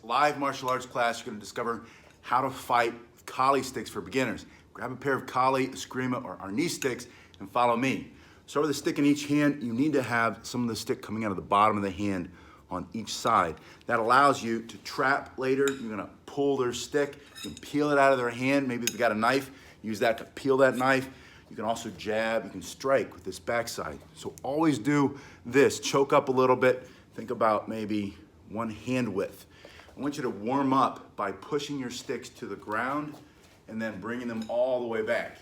live martial arts class, you're going to discover how to fight with Kali sticks for beginners. Grab a pair of Kali, Escrima, or our knee sticks and follow me. Start with a stick in each hand. You need to have some of the stick coming out of the bottom of the hand on each side. That allows you to trap later. You're going to pull their stick. You can peel it out of their hand. Maybe they've got a knife. Use that to peel that knife. You can also jab. You can strike with this backside. So always do this. Choke up a little bit. Think about maybe one hand width. I want you to warm up by pushing your sticks to the ground and then bringing them all the way back.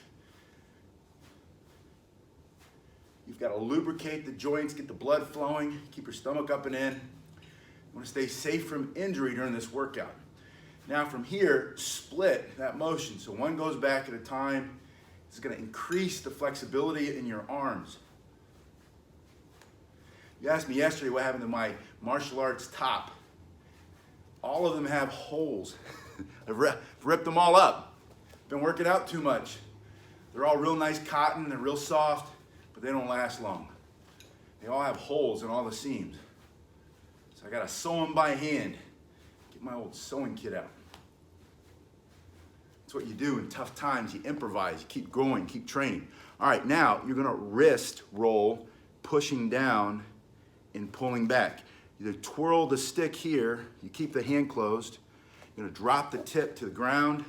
You've got to lubricate the joints, get the blood flowing, keep your stomach up and in. You want to stay safe from injury during this workout. Now from here, split that motion. So one goes back at a time. It's going to increase the flexibility in your arms. You asked me yesterday what happened to my martial arts top. All of them have holes. I've ripped them all up. Been working out too much. They're all real nice cotton, they're real soft, but they don't last long. They all have holes in all the seams. So I gotta sew them by hand. Get my old sewing kit out. That's what you do in tough times. You improvise, you keep going, keep training. All right, now you're gonna wrist roll, pushing down and pulling back. You twirl the stick here, you keep the hand closed, you're gonna drop the tip to the ground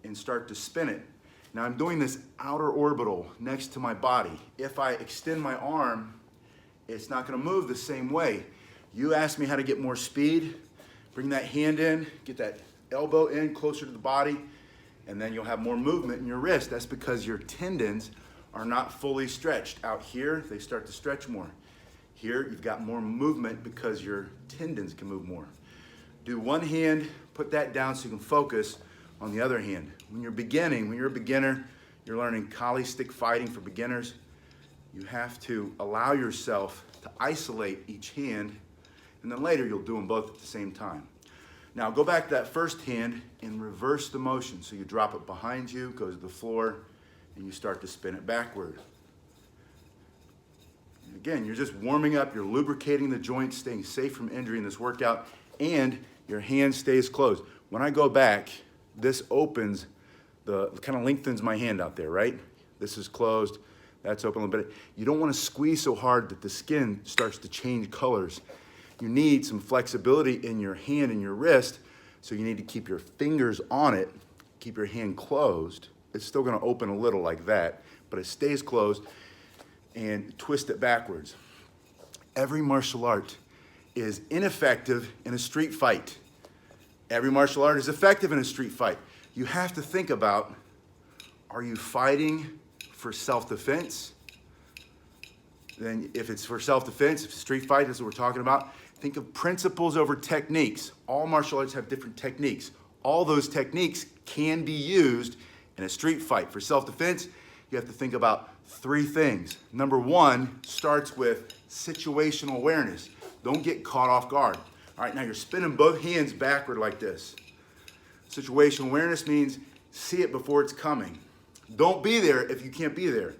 and start to spin it. Now I'm doing this outer orbital next to my body. If I extend my arm, it's not gonna move the same way. You asked me how to get more speed. Bring that hand in, get that elbow in closer to the body, and then you'll have more movement in your wrist. That's because your tendons are not fully stretched. Out here, they start to stretch more. Here, you've got more movement because your tendons can move more. Do one hand, put that down so you can focus on the other hand. When you're a beginner, you're learning Kali stick fighting for beginners, you have to allow yourself to isolate each hand, and then later you'll do them both at the same time. Now go back to that first hand and reverse the motion. So you drop it behind you, goes to the floor, and you start to spin it backward. Again, you're just warming up, you're lubricating the joints, staying safe from injury in this workout, and your hand stays closed. When I go back, this opens, kind of lengthens my hand out there, right? This is closed, that's open a little bit. You don't want to squeeze so hard that the skin starts to change colors. You need some flexibility in your hand and your wrist, so you need to keep your fingers on it, keep your hand closed. It's still going to open a little like that, but it stays closed, and twist it backwards. Every martial art is ineffective in a street fight. Every martial art is effective in a street fight. You have to think about, are you fighting for self-defense? Then if it's for self-defense, if it's a street fight, that's what we're talking about. Think of principles over techniques. All martial arts have different techniques. All those techniques can be used in a street fight. For self-defense, you have to think about three things. Number one starts with situational awareness. Don't get caught off guard. All right, now you're spinning both hands backward like this. Situational awareness means see it before it's coming. Don't be there if you can't be there.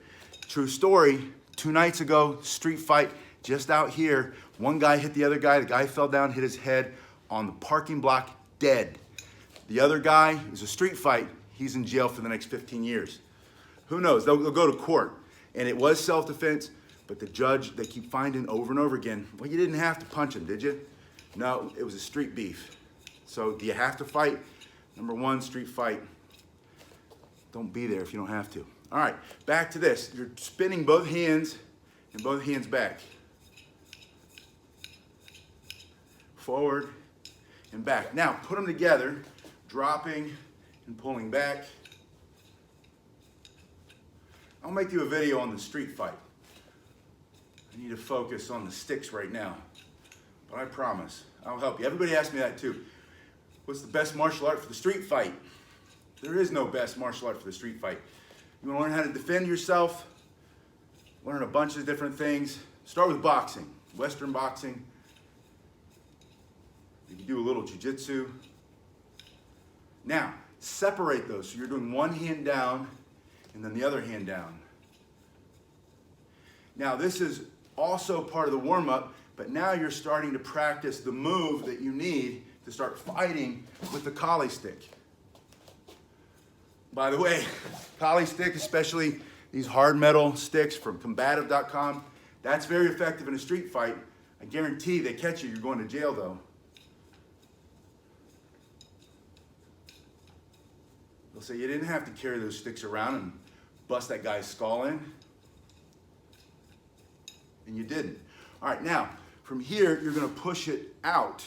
True story, 2 nights ago, street fight just out here. One guy hit the other guy. The guy fell down, hit his head on the parking block, dead. The other guy, it was a street fight. He's in jail for the next 15 years. Who knows? They'll go to court. And it was self-defense, but the judge, they keep finding over and over again, well, you didn't have to punch him, did you? No, it was a street beef. So do you have to fight? Number one, street fight. Don't be there if you don't have to. All right, back to this. You're spinning both hands and both hands back. Forward and back. Now, put them together, dropping and pulling back. I'll make you a video on the street fight. I need to focus on the sticks right now, but I promise I'll help you. Everybody asks me that too. What's the best martial art for the street fight? There is no best martial art for the street fight. You want to learn how to defend yourself, learn a bunch of different things. Start with boxing, Western boxing. You can do a little jiu-jitsu. Now, separate those. So you're doing one hand down and then the other hand down. Now this is also part of the warm-up, but now you're starting to practice the move that you need to start fighting with the collie stick. By the way, collie stick, especially these hard metal sticks from combative.com, that's very effective in a street fight. I guarantee they catch you, you're going to jail though. They'll say you didn't have to carry those sticks around and bust that guy's skull in. And you didn't. All right, now, from here, you're gonna push it out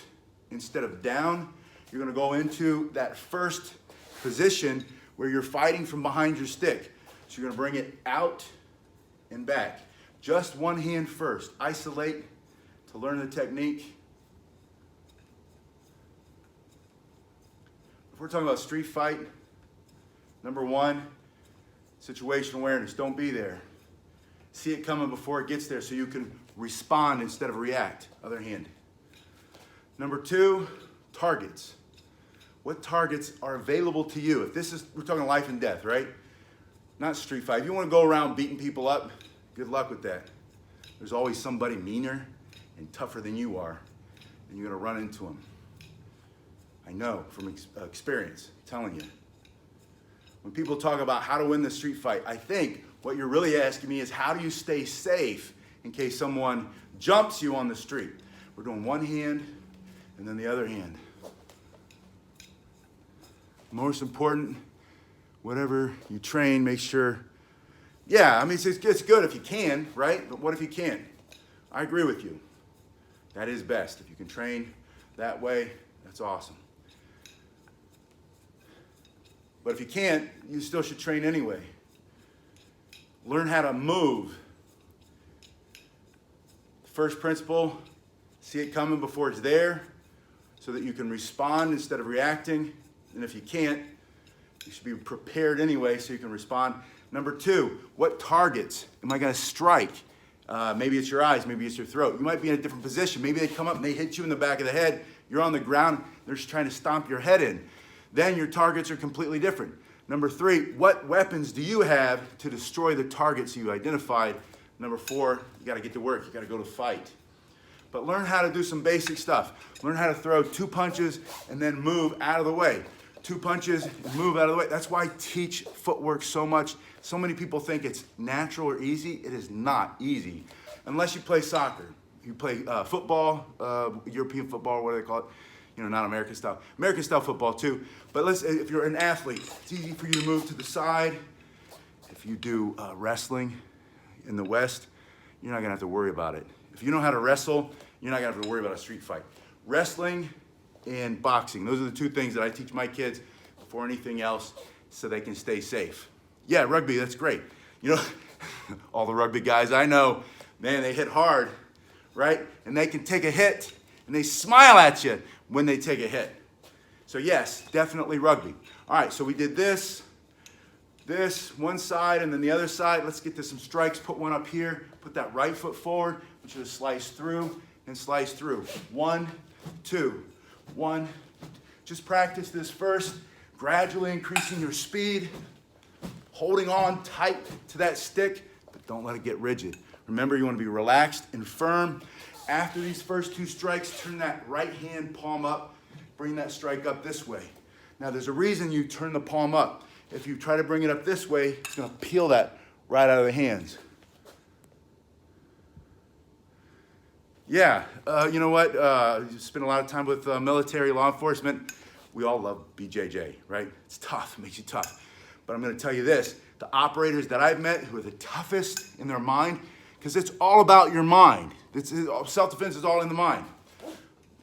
instead of down. You're gonna go into that first position where you're fighting from behind your stick. So you're gonna bring it out and back. Just one hand first. Isolate to learn the technique. If we're talking about street fight, number one, situational awareness. Don't be there. See it coming before it gets there so you can respond instead of react. Other hand. Number two, targets. What targets are available to you? If this is, we're talking life and death, right? Not street fight. If you want to go around beating people up, good luck with that. There's always somebody meaner and tougher than you are, and you're going to run into them. I know from experience, I'm telling you. When people talk about how to win the street fight, I think what you're really asking me is how do you stay safe in case someone jumps you on the street? We're doing one hand and then the other hand. Most important, whatever you train, make sure, yeah, I mean, it's good if you can, right? But what if you can't? I agree with you. That is best. If you can train that way, that's awesome. But if you can't, you still should train anyway. Learn how to move. First principle, see it coming before it's there so that you can respond instead of reacting. And if you can't, you should be prepared anyway so you can respond. Number two, what targets am I going to strike? Maybe it's your eyes, maybe it's your throat. You might be in a different position. Maybe they come up and they hit you in the back of the head. You're on the ground. They're just trying to stomp your head in. Then your targets are completely different. Number three, what weapons do you have to destroy the targets you identified? Number four, you got to get to work. You got to go to fight. But learn how to do some basic stuff. Learn how to throw 2 punches and then move out of the way. 2 punches and move out of the way. That's why I teach footwork so much. So many people think it's natural or easy. It is not easy unless you play soccer. You play football, European football, what do they call it? You know, not American style. American style football too. But if you're an athlete, it's easy for you to move to the side. If you do wrestling in the West, you're not gonna have to worry about it. If you know how to wrestle, you're not gonna have to worry about a street fight. Wrestling and boxing, those are the 2 things that I teach my kids before anything else so they can stay safe. Yeah, rugby, that's great. You know, all the rugby guys I know, man, they hit hard, right? And they can take a hit and they smile at you when they take a hit. So yes, definitely rugby. All right, so we did this, one side, and then the other side. Let's get to some strikes. Put one up here. Put that right foot forward. I want you to slice through and slice through. 1, 2, 1. Just practice this first, gradually increasing your speed, holding on tight to that stick, but don't let it get rigid. Remember, you want to be relaxed and firm. After these first 2 strikes, turn that right hand palm up. Bring that strike up this way. Now, there's a reason you turn the palm up. If you try to bring it up this way, it's going to peel that right out of the hands. Yeah, you know what? You spend a lot of time with military, law enforcement. We all love BJJ, right? It's tough. It makes you tough. But I'm going to tell you this. The operators that I've met who are the toughest in their mind, because it's all about your mind. Self-defense is all in the mind.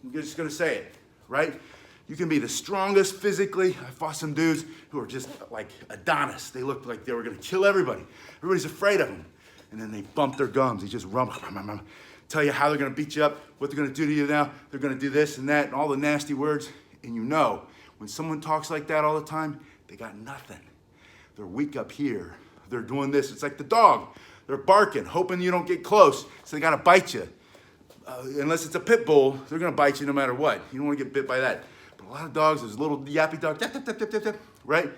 I'm just going to say it, right? You can be the strongest physically. I fought some dudes who are just like Adonis. They looked like they were going to kill everybody. Everybody's afraid of them. And then they bump their gums. They just tell you how they're going to beat you up, what they're going to do to you now. They're going to do this and that and all the nasty words. And you know, when someone talks like that all the time, they got nothing. They're weak up here. They're doing this. It's like the dog. They're barking, hoping you don't get close. So they got to bite you. Unless it's a pit bull, they're going to bite you no matter what. You don't want to get bit by that. But a lot of dogs, there's little yappy dogs, right?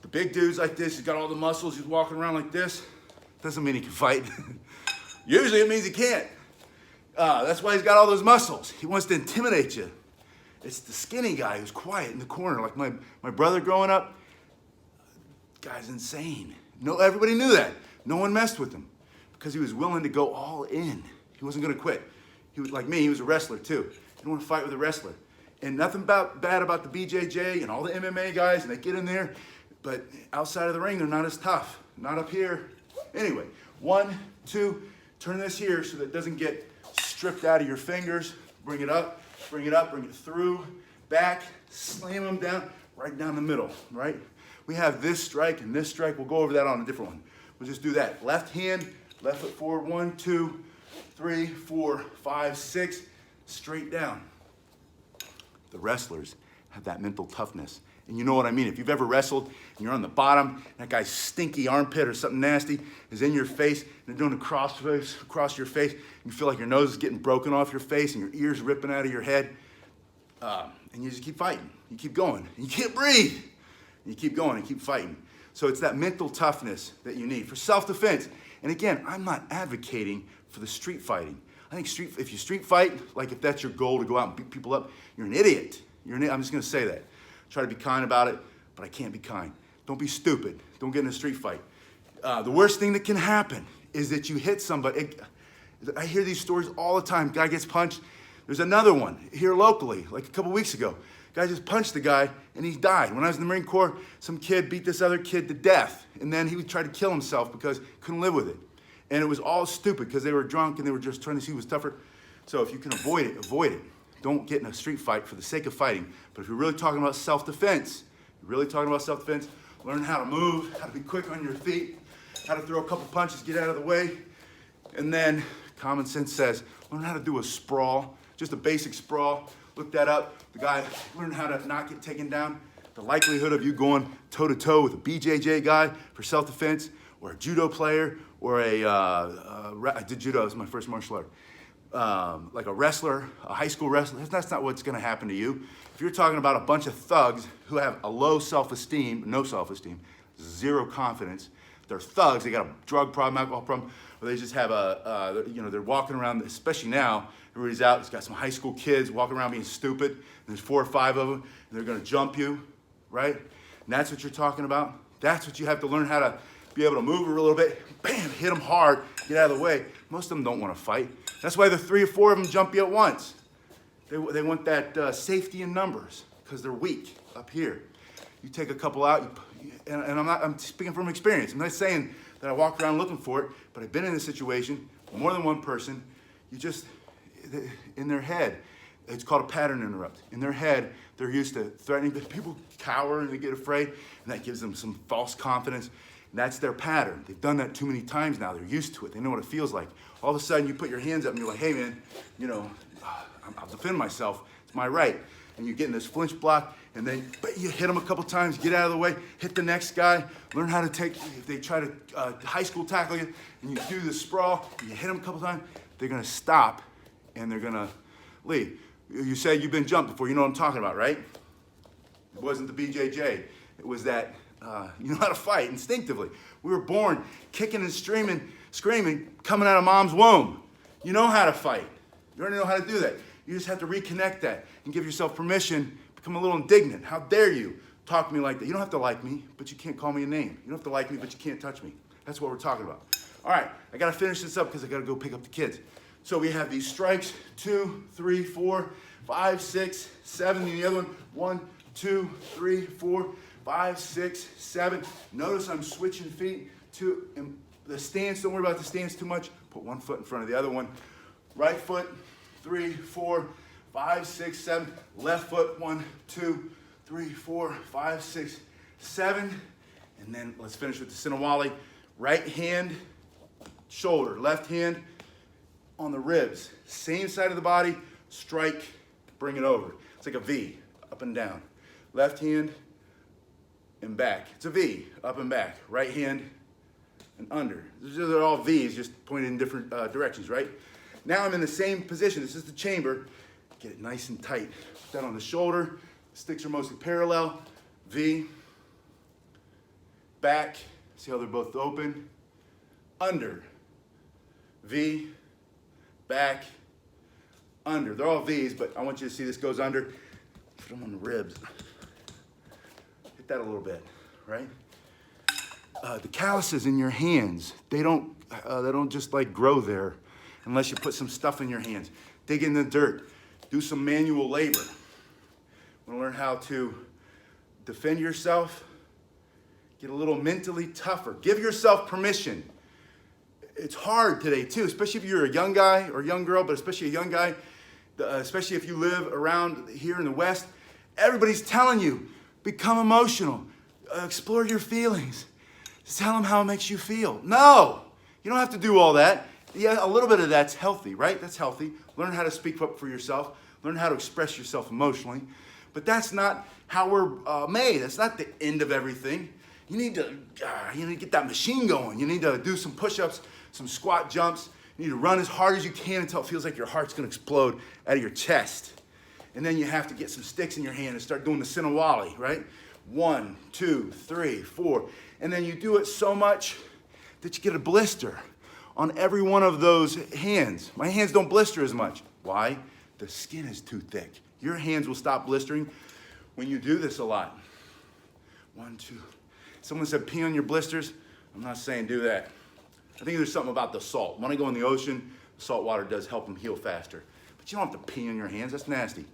The big dude's like this. He's got all the muscles. He's walking around like this. Doesn't mean he can fight. Usually it means he can't. That's why he's got all those muscles. He wants to intimidate you. It's the skinny guy who's quiet in the corner. Like my brother growing up, guy's insane. No, everybody knew that. No one messed with him because he was willing to go all in. He wasn't going to quit. He was like me. He was a wrestler too. He didn't want to fight with a wrestler. And nothing bad about the BJJ and all the MMA guys, and they get in there, but outside of the ring, they're not as tough. Not up here. Anyway, 1, 2, turn this here so that it doesn't get stripped out of your fingers. Bring it up, bring it through, back, slam them down, right down the middle, right? We have this strike and this strike. We'll go over that on a different one. We'll just do that. Left hand, left foot forward, 1, 2, 3, 4, 5, 6, straight down. The wrestlers have that mental toughness. And you know what I mean. If you've ever wrestled and you're on the bottom, that guy's stinky armpit or something nasty is in your face, and they're doing a crossface across your face, and you feel like your nose is getting broken off your face and your ears ripping out of your head, and you just keep fighting. You keep going. And you can't breathe. And you keep going and keep fighting. So it's that mental toughness that you need for self-defense. And again, I'm not advocating for the street fighting. I think if you street fight, like if that's your goal to go out and beat people up, you're an idiot. I'm just going to say that. Try to be kind about it, but I can't be kind. Don't be stupid. Don't get in a street fight. The worst thing that can happen is that you hit somebody. I hear these stories all the time. Guy gets punched. There's another one here locally, like a couple weeks ago. Guy just punched the guy and he died. When I was in the Marine Corps, some kid beat this other kid to death, and then he would try to kill himself because he couldn't live with it. And it was all stupid because they were drunk and they were just trying to see who was tougher. So if you can avoid it, avoid it. Don't get in a street fight for the sake of fighting. But if you're really talking about self-defense, learn how to move, how to be quick on your feet, how to throw a couple punches, get out of the way. And then common sense says, learn how to do a sprawl, just a basic sprawl. Look that up. The guy, learn how to not get taken down. The likelihood of you going toe-to-toe with a BJJ guy for self-defense, or a judo player, or I did judo, it was my first martial art. Like a wrestler, a high school wrestler, that's not what's gonna happen to you. If you're talking about a bunch of thugs who have a low self-esteem, no self-esteem, zero confidence, they're thugs, they got a drug problem, alcohol problem, or they just have they're walking around, especially now, everybody's out, it's got some high school kids walking around being stupid, and there's 4 or 5 of them, and they're gonna jump you, right? And that's what you're talking about. That's what you have to learn how to be able to move a little bit, bam, hit them hard, get out of the way. Most of them don't want to fight. That's why the 3 or 4 of them jump you at once. They want that safety in numbers because they're weak up here. You take a couple out, and I'm speaking from experience. I'm not saying that I walk around looking for it, but I've been in this situation, more than one person, in their head, it's called a pattern interrupt. In their head, they're used to threatening, but people cower and they get afraid, and that gives them some false confidence. And that's their pattern. They've done that too many times now. They're used to it. They know what it feels like. All of a sudden, you put your hands up and you're like, hey, man, I'll defend myself. It's my right. And you get in this flinch block, and then you hit them a couple times, get out of the way, hit the next guy, learn how to take, if they try to high school tackle you, and you do the sprawl, and you hit them a couple times, they're going to stop, and they're going to leave. You said you've been jumped before. You know what I'm talking about, right? It wasn't the BJJ. It was that you know how to fight instinctively. We were born kicking and screaming, coming out of mom's womb. You know how to fight. You already know how to do that. You just have to reconnect that and give yourself permission, become a little indignant. How dare you talk to me like that? You don't have to like me, but you can't call me a name. You don't have to like me, but you can't touch me. That's what we're talking about. All right, I gotta finish this up because I gotta go pick up the kids. So we have these strikes, 2, 3, 4, 5, 6, 7, and the other one, 1, 2, 3, 4, 5, 6, 7. Notice I'm switching feet to the stance. Don't worry about the stance too much. Put one foot in front of the other one. Right foot, 3, 4, 5, 6, 7. Left foot, 1, 2, 3, 4, 5, 6, 7. And then let's finish with the Sinawali. Right hand, shoulder. Left hand on the ribs. Same side of the body, strike, bring it over. It's like a V, up and down. Left hand and back. It's a V, up and back. Right hand and under. They're all V's, just pointed in different directions, right? Now I'm in the same position. This is the chamber. Get it nice and tight. Put that on the shoulder. Sticks are mostly parallel. V, back. See how they're both open? Under. V, back, under. They're all V's, but I want you to see this goes under. Put them on the ribs. Hit that a little bit, right? The calluses in your hands, they don't just like grow there unless you put some stuff in your hands. Dig in the dirt. Do some manual labor. Want to learn how to defend yourself? Get a little mentally tougher. Give yourself permission. It's hard today too, especially if you're a young guy or a young girl, but especially a young guy, especially if you live around here in the West. Everybody's telling you, become emotional, explore your feelings. Tell them how it makes you feel. No, you don't have to do all that. Yeah, a little bit of that's healthy, right? That's healthy. Learn how to speak up for yourself. Learn how to express yourself emotionally. But that's not how we're made. That's not the end of everything. You need to get that machine going. You need to do some push-ups, some squat jumps. You need to run as hard as you can until it feels like your heart's going to explode out of your chest. And then you have to get some sticks in your hand and start doing the Sinawali, right? 1, 2, 3, 4. And then you do it so much that you get a blister on every one of those hands. My hands don't blister as much. Why? The skin is too thick. Your hands will stop blistering when you do this a lot. 1, 2. Someone said pee on your blisters. I'm not saying do that. I think there's something about the salt. When I go in the ocean, salt water does help them heal faster. But you don't have to pee on your hands. That's nasty.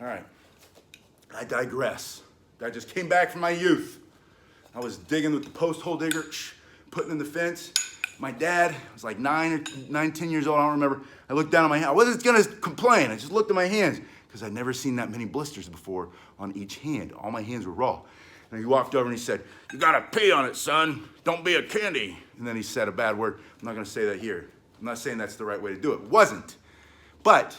All right. I digress. I just came back from my youth. I was digging with the post hole digger, putting in the fence. My dad was like 10 years old, I don't remember. I looked down at my hand. I wasn't gonna complain. I just looked at my hands because I'd never seen that many blisters before on each hand. All my hands were raw. And he walked over and he said, "You gotta pee on it, son. Don't be a candy." And then he said a bad word. I'm not gonna say that here. I'm not saying that's the right way to do it. It wasn't. But,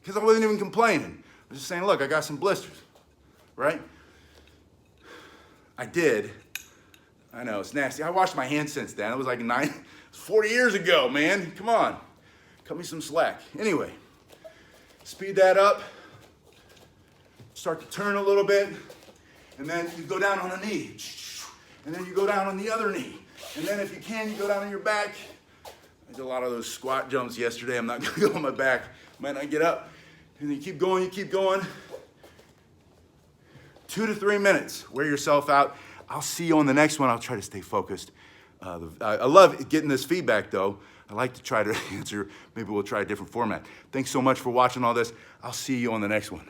because I wasn't even complaining. I was just saying, look, I got some blisters, right? I did. I know, it's nasty. I washed my hands since then. It was like 40 years ago, man. Come on. Cut me some slack. Anyway, speed that up. Start to turn a little bit. And then you go down on a knee. And then you go down on the other knee. And then if you can, you go down on your back. I did a lot of those squat jumps yesterday. I'm not going to go on my back. Might not get up. And then you keep going, 2 to 3 minutes. Wear yourself out. I'll see you on the next one. I'll try to stay focused. I love getting this feedback, though. I like to try to answer. Maybe we'll try a different format. Thanks so much for watching all this. I'll see you on the next one.